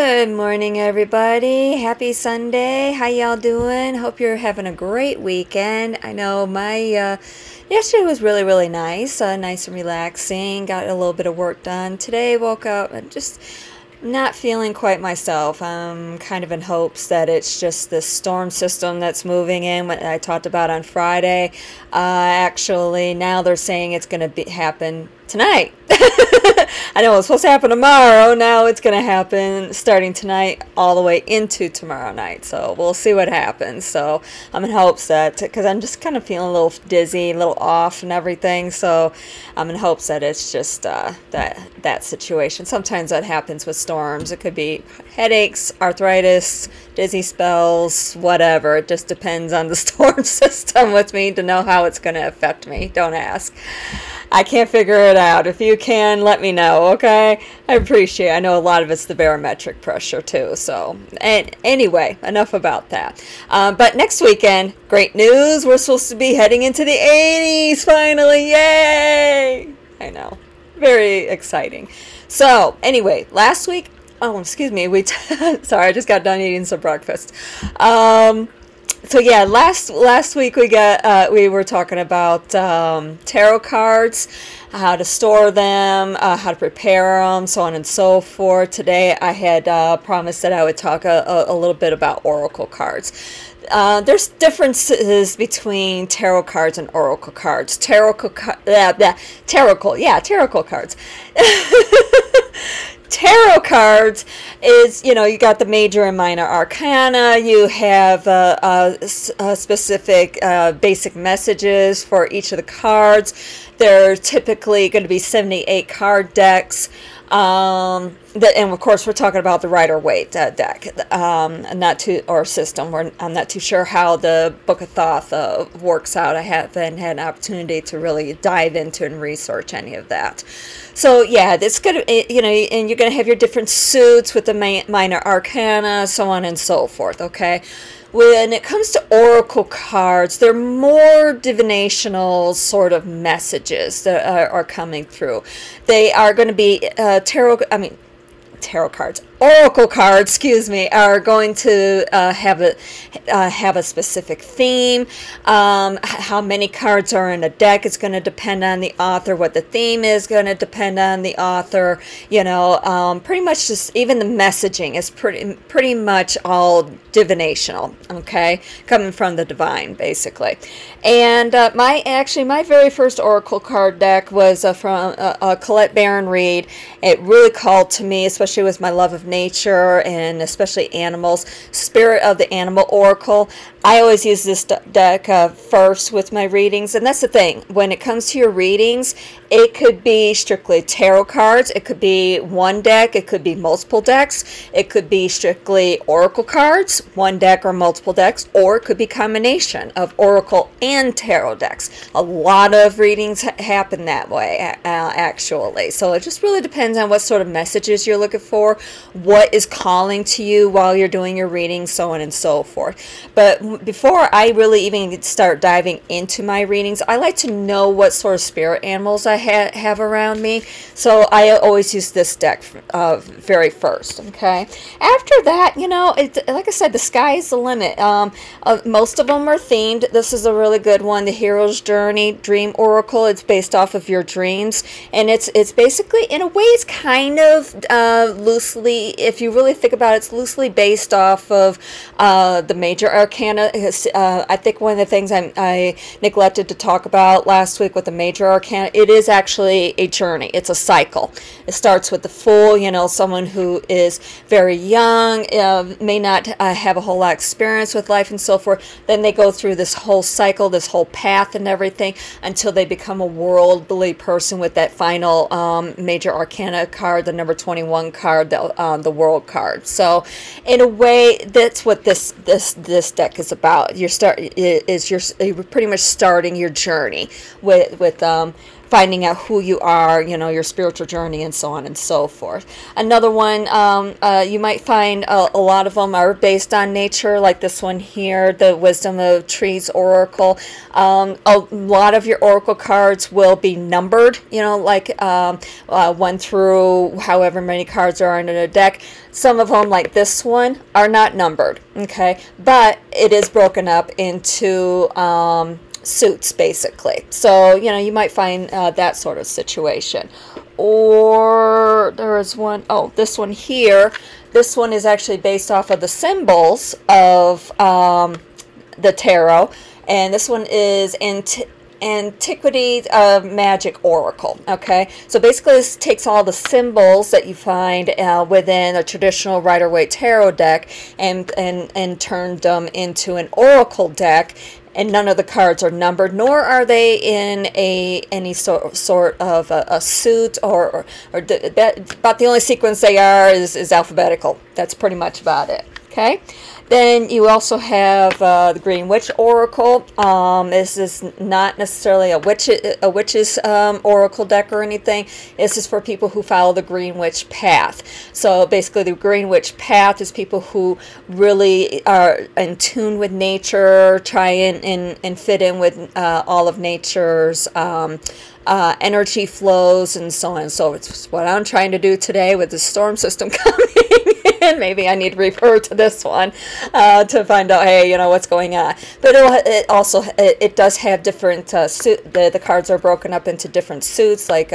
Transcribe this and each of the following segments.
Good morning, everybody. Happy Sunday. How y'all doing? Hope you're having a great weekend. I know my yesterday was really nice, nice and relaxing. Got a little bit of work done. Today, woke up and just not feeling quite myself. I'm kind of in hopes that it's just this storm system that's moving in, what I talked about on Friday. Actually, now they're saying it's going to happen tonight. I know it was supposed to happen tomorrow. Now it's going to happen starting tonight all the way into tomorrow night. So we'll see what happens. So I'm in hopes that, because I'm just kind of feeling a little dizzy, a little off and everything. So I'm in hopes that it's just that situation. Sometimes that happens with storms. It could be headaches, arthritis, dizzy spells, whatever. It just depends on the storm system with me to know how it's going to affect me. Don't ask. I can't figure it out. If you can, let me know, okay? I appreciate it. I know a lot of it's the barometric pressure, too. So, and anyway, enough about that. But next weekend, great news. We're supposed to be heading into the 80s, finally. Yay! I know. Very exciting. So, anyway, last week, excuse me, sorry, I just got done eating some breakfast. So yeah, last week we were talking about tarot cards, how to store them, how to prepare them, so on and so forth. Today I had promised that I would talk a little bit about oracle cards. There's differences between tarot cards and oracle cards. Tarot cards. Tarot cards is, you got the major and minor arcana. You have specific basic messages for each of the cards. They're typically going to be 78 card decks. And of course, we're talking about the Rider-Waite deck, or system. I'm not too sure how the Book of Thoth works out. I haven't had an opportunity to really dive into and research any of that. So yeah, it's gonna, and you're gonna have your different suits with the minor arcana, so on and so forth. Okay. When it comes to oracle cards, they're more divinational sort of messages that are coming through. They are going to be tarot cards, oracle cards, excuse me, are going to have a specific theme. How many cards are in a deck is going to depend on the author. What the theme is going to depend on the author. Pretty much just even the messaging is pretty much all divinational. Okay, coming from the divine, basically. And my very first oracle card deck was from Colette Baron Reid. It really called to me, especially with my love of nature and especially animals. Spirit of the Animal Oracle. I always use this deck first with my readings, and that's the thing. When it comes to your readings, it could be strictly tarot cards. It could be one deck. It could be multiple decks. It could be strictly oracle cards, one deck or multiple decks, or it could be combination of oracle and tarot decks. A lot of readings happen that way, actually. So it just really depends on what sort of messages you're looking for, what is calling to you while you're doing your reading, so on and so forth. But before I really even start diving into my readings, I like to know what sort of spirit animals I have around me. So I always use this deck very first. Okay. After that, like I said, the sky is the limit. Most of them are themed. This is a really good one, the Hero's Journey Dream Oracle. It's based off of your dreams, and it's basically, in a way, it's kind of loosely, if you really think about it, it's loosely based off of the major arcana. I think one of the things I neglected to talk about last week with the major arcana, it is actually a journey. It's a cycle. It starts with the Fool, someone who is very young, may not have a whole lot of experience with life and so forth. Then they go through this whole cycle, this whole path and everything, until they become a worldly person with that final major arcana card, the number 21 card, the world card. So in a way, that's what this deck is about. You're pretty much starting your journey with finding out who you are, you know, your spiritual journey, and so on and so forth. Another one, you might find a lot of them are based on nature, like this one here, the Wisdom of Trees Oracle. A lot of your oracle cards will be numbered, you know, like 1 through however many cards are in a deck. Some of them, like this one, are not numbered, okay, but it is broken up into suits, basically. So, you know, you might find that sort of situation. Or there is one, oh, this one here. This one is actually based off of the symbols of the tarot, and this one is Antiquity of Magic Oracle. Okay, so basically this takes all the symbols that you find within a traditional Rider-Waite tarot deck and turned them into an oracle deck. And none of the cards are numbered, nor are they in any sort of a suit or about the only sequence they are is alphabetical. That's pretty much about it. Okay. Then you also have the Green Witch Oracle. This is not necessarily a witch's oracle deck or anything. This is for people who follow the Green Witch path. So basically the Green Witch path is people who really are in tune with nature, try and fit in with all of nature's energy flows and so on. So it's what I'm trying to do today with the storm system coming. And maybe I need to refer to this one to find out, hey, you know, what's going on. But it does have different the cards are broken up into different suits, like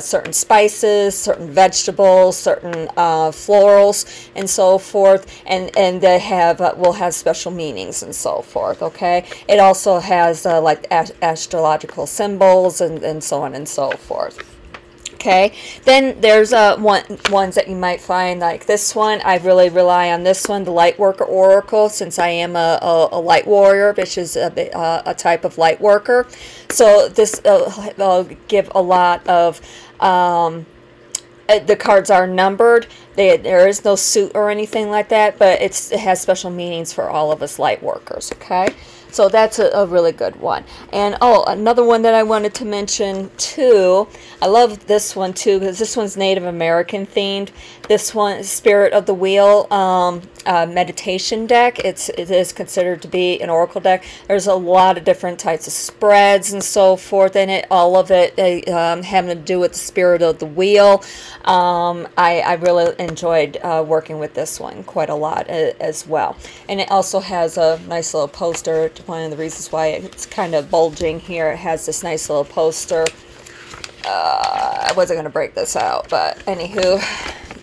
certain spices, certain vegetables, certain florals, and so forth. And they will have special meanings and so forth. Okay. It also has like astrological symbols and so on and so forth. Okay, then there's ones that you might find, like this one. I really rely on this one, the Lightworker Oracle, since I am a light warrior, which is a type of light worker. So this will give a lot of the cards are numbered. There is no suit or anything like that, but it has special meanings for all of us light workers. Okay. So that's a really good one. And oh, another one that I wanted to mention too, I love this one too, because this one's Native American themed. This one is Spirit of the Wheel meditation deck. It is considered to be an oracle deck. There's a lot of different types of spreads and so forth in it. All of it having to do with the spirit of the wheel. I really enjoyed working with this one quite a lot as well. And it also has a nice little poster. One of the reasons why it's kind of bulging here, it has this nice little poster. I wasn't going to break this out, but anywho,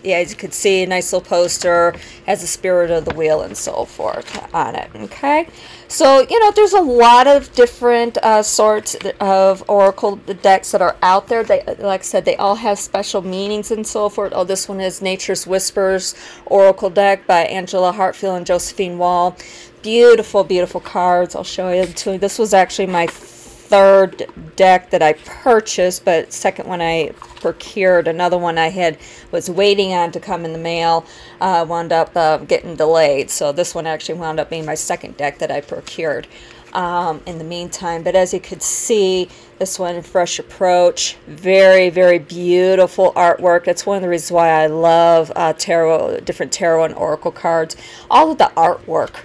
yeah, as you can see, a nice little poster, has the spirit of the wheel and so forth on it. Okay, so you know, there's a lot of different sorts of oracle decks that are out there. They, like I said, they all have special meanings and so forth. Oh, this one is Nature's Whispers Oracle deck by Angela Hartfield and Josephine Wall. Beautiful, beautiful cards. I'll show you too. This was actually my third deck that I purchased, but second one I procured. Another one I was waiting on to come in the mail, wound up getting delayed. So this one actually wound up being my second deck that I procured in the meantime. But as you could see, this one, Fresh Approach, very, very beautiful artwork. That's one of the reasons why I love different tarot and oracle cards. All of the artwork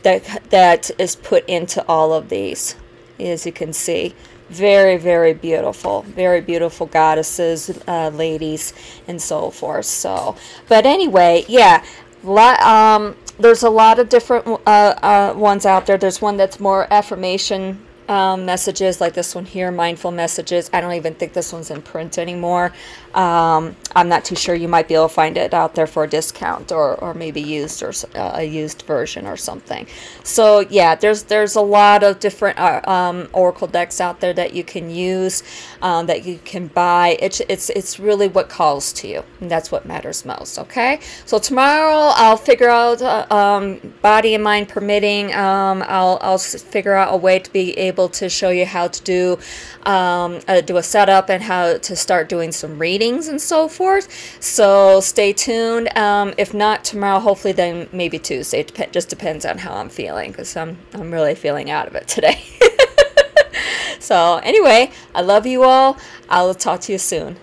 that is put into all of these, as you can see, very, very beautiful goddesses, ladies, and so forth. So, but anyway, yeah, there's a lot of different ones out there. There's one that's more affirmation messages, like this one here, mindful messages. I don't even think this one's in print anymore. I'm not too sure. You might be able to find it out there for a discount, or maybe used, or a used version or something. So yeah, there's a lot of different oracle decks out there that you can use, that you can buy. It's really what calls to you, and that's what matters most. Okay, so tomorrow I'll figure out, body and mind permitting, I'll figure out a way to be able to show you how to do a setup and how to start doing some readings and so forth. So stay tuned. If not tomorrow, hopefully then maybe Tuesday. Just depends on how I'm feeling, because I'm really feeling out of it today. So anyway, I love you all. I'll talk to you soon.